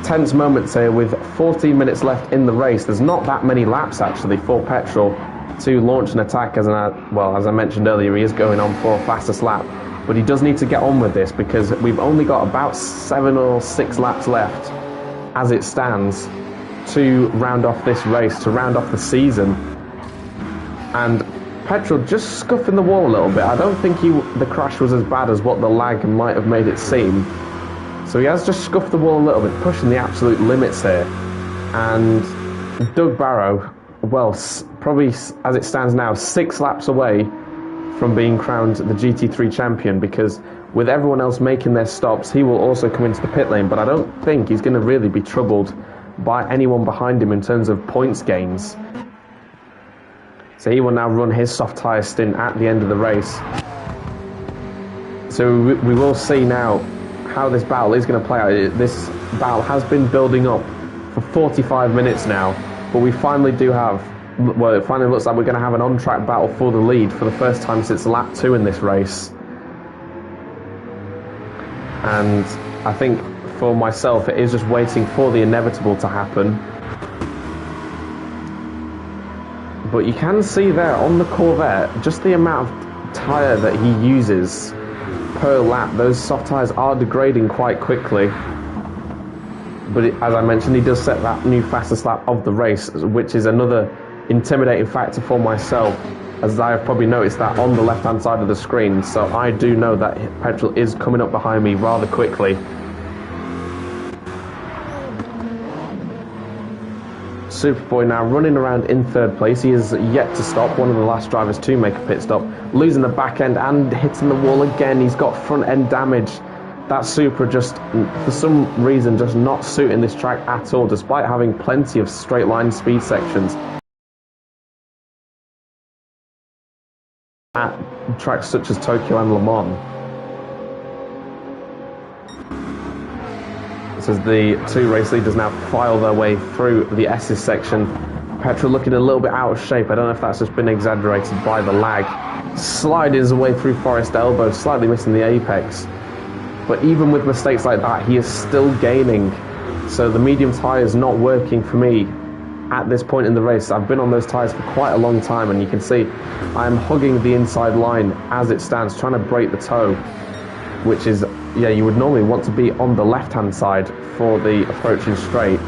tense moments here with 14 minutes left in the race. There's not that many laps actually for Petrol to launch an attack. As I mentioned earlier, he is going on for fastest lap. But he does need to get on with this, because we've only got about 7 or 6 laps left as it stands to round off this race, to round off the season. And Petrol just scuffing the wall a little bit. I don't think the crash was as bad as what the lag might have made it seem. So he has just scuffed the wall a little bit, pushing the absolute limits here. And Doug Barrow, well, probably as it stands now, 6 laps away from being crowned the GT3 champion, because with everyone else making their stops, he will also come into the pit lane. But I don't think he's going to really be troubled by anyone behind him in terms of points gains. So he will now run his soft tyre stint at the end of the race. So we will see now how this battle is going to play out. This battle has been building up for 45 minutes now, but we finally do have, well, it finally looks like we're going to have an on-track battle for the lead for the first time since lap 2 in this race. And I think for myself, it is just waiting for the inevitable to happen. But you can see there on the Corvette just the amount of tyre that he uses per lap. Those soft tyres are degrading quite quickly. But as I mentioned, he does set that new fastest lap of the race, which is another intimidating factor for myself, as I have probably noticed that on the left-hand side of the screen. So I do know that Petrol is coming up behind me rather quickly. Superboy now running around in third place. He is yet to stop, one of the last drivers to make a pit stop, losing the back end and hitting the wall again. He's got front end damage. That Supra just, for some reason, just not suiting this track at all, despite having plenty of straight line speed sections at tracks such as Tokyo and Le Mans. As the two race leaders now file their way through the S's section, Petrol looking a little bit out of shape. I don't know if that's just been exaggerated by the lag. Sliding his way through Forest Elbow, slightly missing the apex. But even with mistakes like that, he is still gaining. So the medium tyre is not working for me at this point in the race. I've been on those tyres for quite a long time, and you can see I'm hugging the inside line as it stands, trying to break the toe, which is, yeah, you would normally want to be on the left-hand side for the approaching straight.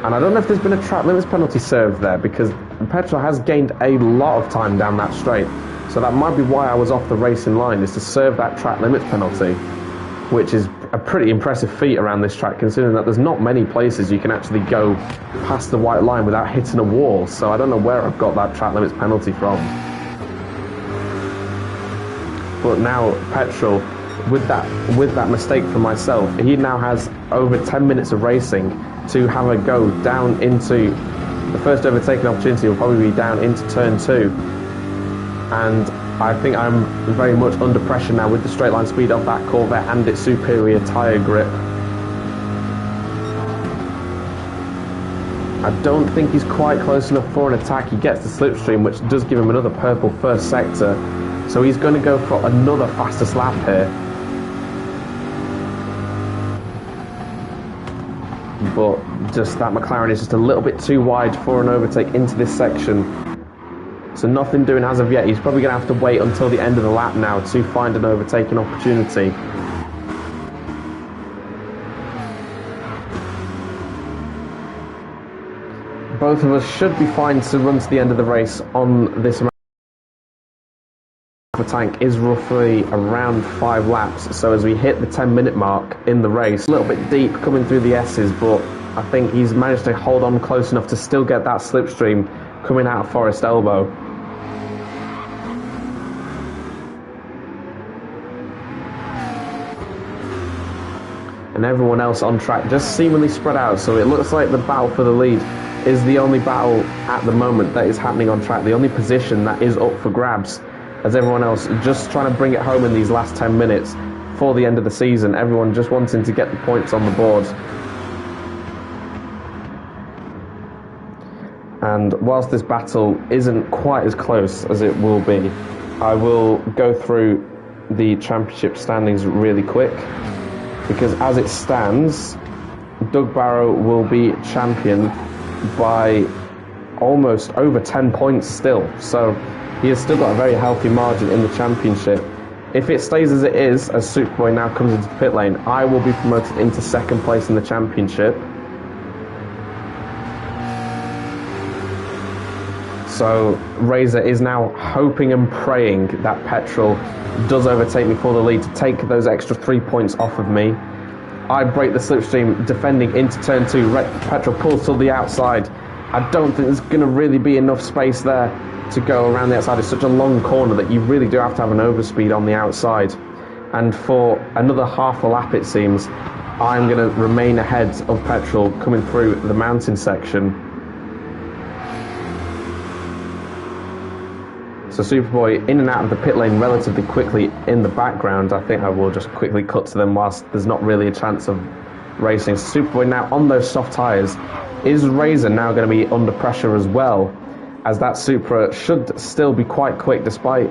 And I don't know if there's been a track limits penalty served there, because Petrol has gained a lot of time down that straight. So that might be why I was off the racing line, is to serve that track limits penalty, which is a pretty impressive feat around this track, considering that there's not many places you can actually go past the white line without hitting a wall. So I don't know where I've got that track limits penalty from. But now Petrol, with that mistake for myself, he now has over 10 minutes of racing to have a go down into the first overtaking opportunity will probably be down into turn 2. And I think I'm very much under pressure now with the straight line speed of that Corvette and its superior tyre grip. I don't think he's quite close enough for an attack. He gets the slipstream, which does give him another purple first sector. So he's going to go for another fastest lap here. But just that McLaren is just a little bit too wide for an overtake into this section. So nothing doing as of yet. He's probably going to have to wait until the end of the lap now to find an overtaking opportunity. Both of us should be fine to run to the end of the race on this amount. The tank is roughly around 5 laps, so as we hit the 10-minute mark in the race, a little bit deep coming through the S's, but I think he's managed to hold on close enough to still get that slipstream coming out of Forest Elbow. And everyone else on track just seemingly spread out, so it looks like the battle for the lead is the only battle at the moment that is happening on track, the only position that is up for grabs, as everyone else just trying to bring it home in these last 10 minutes for the end of the season, everyone just wanting to get the points on the board. And whilst this battle isn't quite as close as it will be, I will go through the championship standings really quick, because as it stands, Doug Barrow will be champion by almost over 10 points still, so he has still got a very healthy margin in the championship. If it stays as it is, as Superboy now comes into the pit lane, I will be promoted into second place in the championship. So Razor is now hoping and praying that Petrol does overtake me for the lead to take those extra 3 points off of me. I break the slipstream defending into turn 2. Petrol pulls to the outside. I don't think there's going to really be enough space there to go around the outside. It's such a long corner that you really do have to have an overspeed on the outside. And for another half a lap, it seems, I'm going to remain ahead of Petrol coming through the mountain section. So Superboy in and out of the pit lane relatively quickly in the background. I think I will just quickly cut to them whilst there's not really a chance of racing. Superboy now on those soft tyres. Is Razor now going to be under pressure as well, as that Supra should still be quite quick despite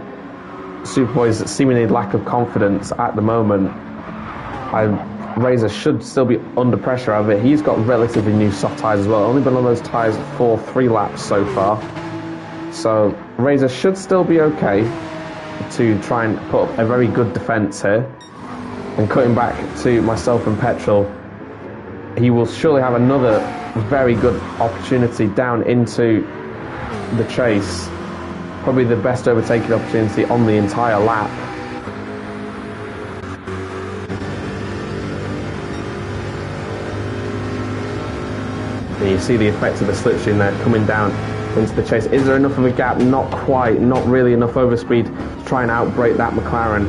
Superboy's seemingly lack of confidence at the moment. Razor should still be under pressure. However, he's got relatively new soft tyres as well, only been on those tyres for 3 laps so far. So Razor should still be okay to try and put up a very good defence here. And cutting back to myself and Petrol, he will surely have another very good opportunity down into the chase. Probably the best overtaking opportunity on the entire lap. And you see the effect of the slipstream there coming down into the chase. Is there enough of a gap? Not quite, not really enough overspeed to try and outbrake that McLaren.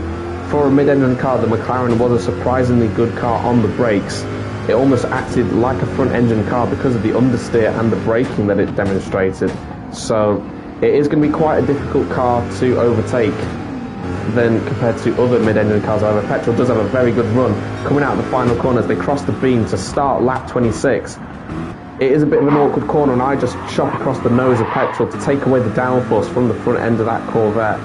For a mid-engine car, the McLaren was a surprisingly good car on the brakes. It almost acted like a front-engine car because of the understeer and the braking that it demonstrated. So it is going to be quite a difficult car to overtake than compared to other mid-engine cars. However, Petrol does have a very good run coming out of the final corner as they cross the beam to start lap 26. It is a bit of an awkward corner, and I just chop across the nose of Petrol to take away the downforce from the front end of that Corvette.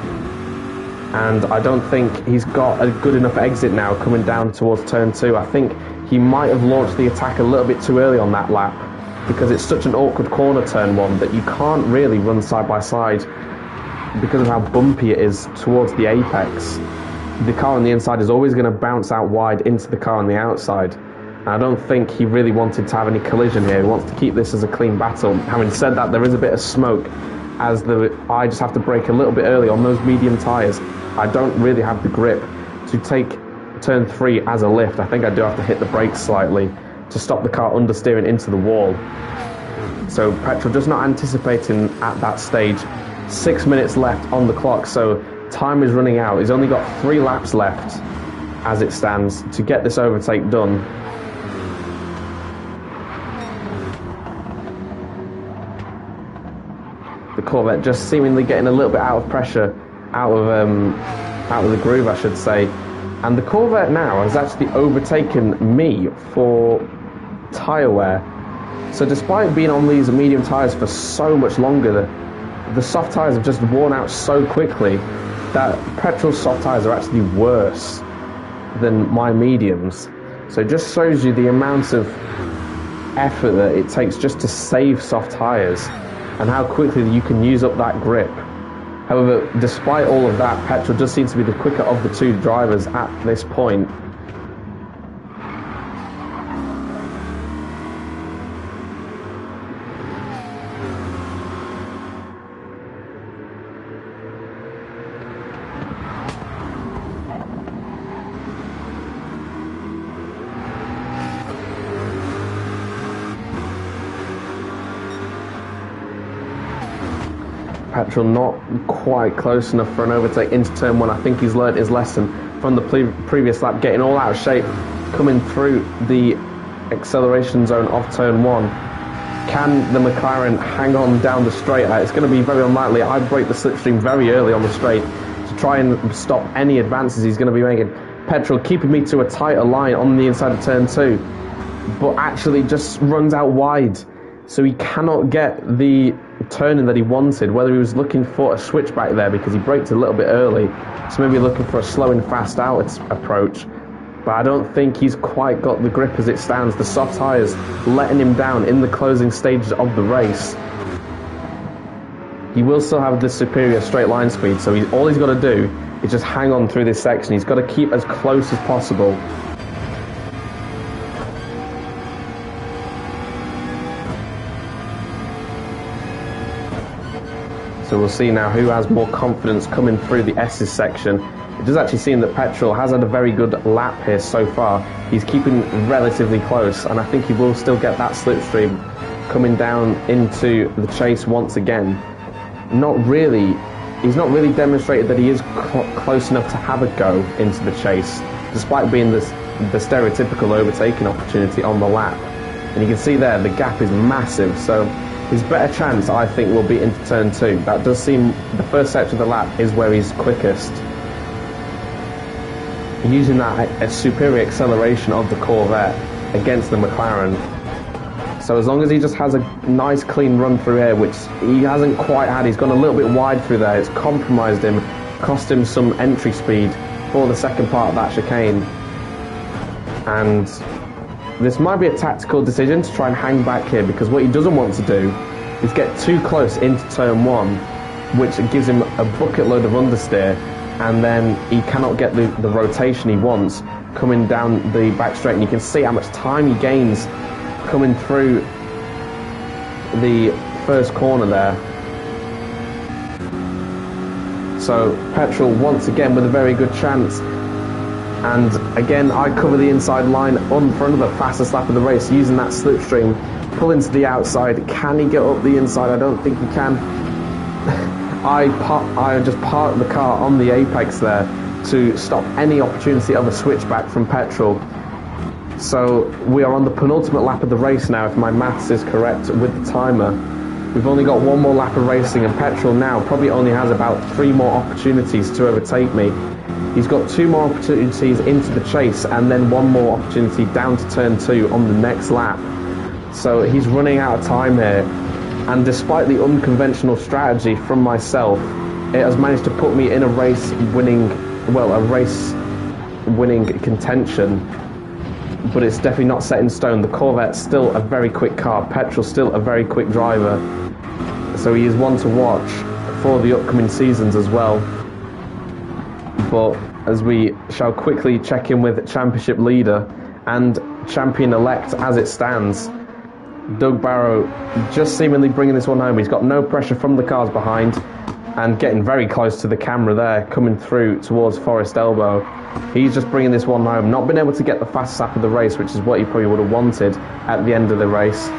And I don't think he's got a good enough exit now coming down towards turn 2. I think he might have launched the attack a little bit too early on that lap, because it's such an awkward corner, turn 1, that you can't really run side by side because of how bumpy it is towards the apex. The car on the inside is always going to bounce out wide into the car on the outside. I don't think he really wanted to have any collision here. He wants to keep this as a clean battle. Having said that, there is a bit of smoke as I just have to brake a little bit early on those medium tyres. I don't really have the grip to take turn 3 as a lift. I think I do have to hit the brakes slightly to stop the car understeering into the wall. So Petrol just not anticipating at that stage. 6 minutes left on the clock, so time is running out. He's only got 3 laps left as it stands to get this overtake done. Corvette just seemingly getting a little bit out of pressure, out of the groove, I should say. And the Corvette now has actually overtaken me for tyre wear. So despite being on these medium tyres for so much longer, the soft tyres have just worn out so quickly that petrol soft tyres are actually worse than my mediums. So it just shows you the amount of effort that it takes just to save soft tyres and how quickly you can use up that grip. However, despite all of that, petrol does seem to be the quicker of the two drivers at this point. Petrol not quite close enough for an overtake into turn one. I think he's learnt his lesson from the previous lap, getting all out of shape, coming through the acceleration zone of turn one. Can the McLaren hang on down the straight? It's going to be very unlikely. I break the slipstream very early on the straight to try and stop any advances he's going to be making. Petrol keeping me to a tighter line on the inside of turn two, but actually just runs out wide. So he cannot get the turning that he wanted, whether he was looking for a switchback there because he braked a little bit early, so maybe looking for a slow and fast out approach. But I don't think he's quite got the grip as it stands. The soft tyres letting him down in the closing stages of the race. He will still have the superior straight line speed, so all he's got to do is just hang on through this section. He's got to keep as close as possible. So we'll see now who has more confidence coming through the S's section. It does actually seem that Petrol has had a very good lap here so far. He's keeping relatively close, and I think he will still get that slipstream coming down into the chase once again. He's not really demonstrated that he is close enough to have a go into the chase, despite being the stereotypical overtaking opportunity on the lap. And you can see there, the gap is massive, so his better chance, I think, will be into turn two. That does seem, the first section of the lap is where he's quickest. Using that superior acceleration of the Corvette against the McLaren. So as long as he just has a nice clean run through here, which he hasn't quite had, he's gone a little bit wide through there, it's compromised him, cost him some entry speed for the second part of that chicane. And this might be a tactical decision to try and hang back here, because what he doesn't want to do is get too close into turn one, which gives him a bucket load of understeer, and then he cannot get the rotation he wants coming down the back straight. And you can see how much time he gains coming through the first corner there. So Petrol once again with a very good chance. And again, I cover the inside line on for another fastest lap of the race, using that slipstream, pulling to the outside. Can he get up the inside? I don't think he can. I just parked the car on the apex there to stop any opportunity of a switchback from Petrol. So we are on the penultimate lap of the race now, if my maths is correct with the timer. We've only got one more lap of racing, and Petrol now probably only has about 3 more opportunities to overtake me. He's got 2 more opportunities into the chase, and then 1 more opportunity down to turn 2 on the next lap. So he's running out of time here. And despite the unconventional strategy from myself, it has managed to put me in a race-winning contention. But it's definitely not set in stone. The Corvette's still a very quick car. Petrol's still a very quick driver. So he is one to watch for the upcoming seasons as well. But as we shall quickly check in with championship leader and champion-elect as it stands, Doug Barrow just seemingly bringing this one home. He's got no pressure from the cars behind and getting very close to the camera there, coming through towards Forest Elbow. He's just bringing this one home. Not been able to get the fastest lap of the race, which is what he probably would have wanted at the end of the race.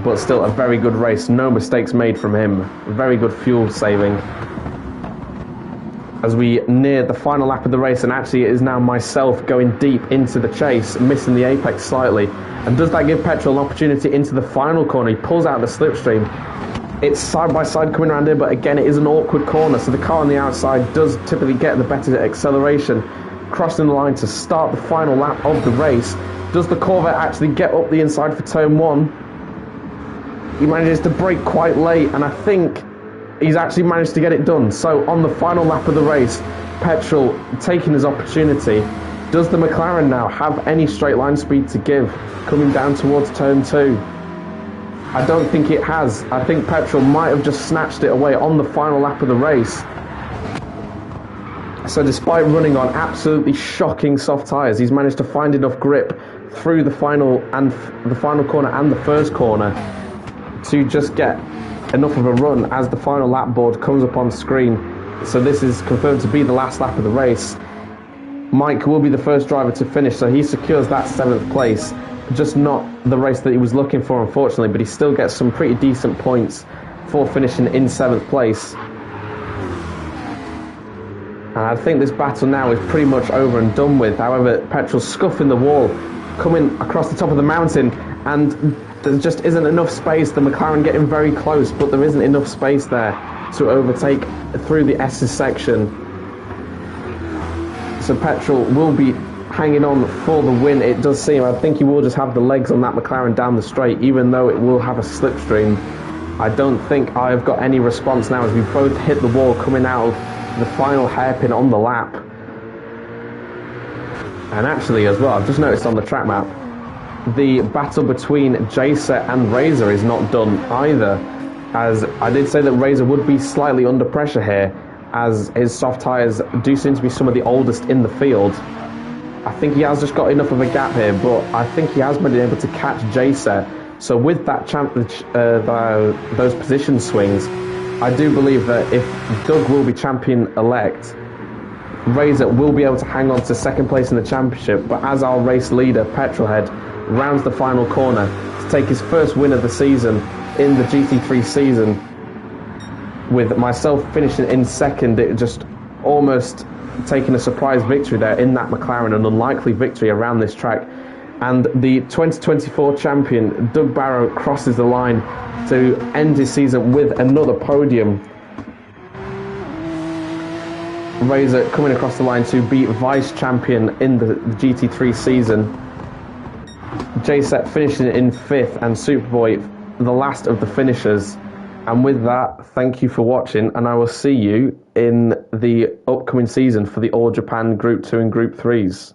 But still a very good race. No mistakes made from him. Very good fuel saving. As we near the final lap of the race, and actually it is now myself going deep into the chase, missing the apex slightly. And does that give Petrol an opportunity into the final corner? He pulls out the slipstream, It's side by side coming around here, but again, it is an awkward corner, so the car on the outside does typically get the better acceleration. Crossing the line to start the final lap of the race. Does the Corvette actually get up the inside for turn 1? He manages to brake quite late, and I think he's actually managed to get it done. So on the final lap of the race, Petrol taking his opportunity. Does the McLaren now have any straight line speed to give coming down towards turn 2? I don't think it has. I think Petrol might have just snatched it away on the final lap of the race. So despite running on absolutely shocking soft tyres, he's managed to find enough grip through the final corner and the first corner to just get enough of a run as the final lap board comes up on screen. So this is confirmed to be the last lap of the race. Mike will be the first driver to finish, so he secures that 7th place. Just not the race that he was looking for, unfortunately, but he still gets some pretty decent points for finishing in 7th place. And I think this battle now is pretty much over and done with. However, Petrol's scuffing the wall, coming across the top of the mountain, and there just isn't enough space. The McLaren getting very close, but there isn't enough space there to overtake through the S's section. So Petrol will be hanging on for the win, it does seem. I think he will just have the legs on that McLaren down the straight, even though it will have a slipstream. I don't think I've got any response now as we both hit the wall coming out of the final hairpin on the lap. And actually as well, I've just noticed on the track map, the battle between J-Set and hairrazer is not done either, as I did say that hairrazer would be slightly under pressure here, as his soft tyres do seem to be some of the oldest in the field. I think he has just got enough of a gap here, but I think he has been able to catch J-Set. So with that those position swings, I do believe that if Doug will be champion-elect, hairrazer will be able to hang on to 2nd place in the championship. But as our race leader, Petrolhead, rounds the final corner to take his first win of the season in the GT3 season, with myself finishing in 2nd, it just almost taking a surprise victory there in that McLaren, an unlikely victory around this track. And the 2024 champion, Doug Barrow, crosses the line to end his season with another podium. hairrazer coming across the line to be vice champion in the GT3 season. J-Set finishing in 5th, and Superboy the last of the finishers. And with that, thank you for watching, and I will see you in the upcoming season for the All Japan Group 2 and Group 3s.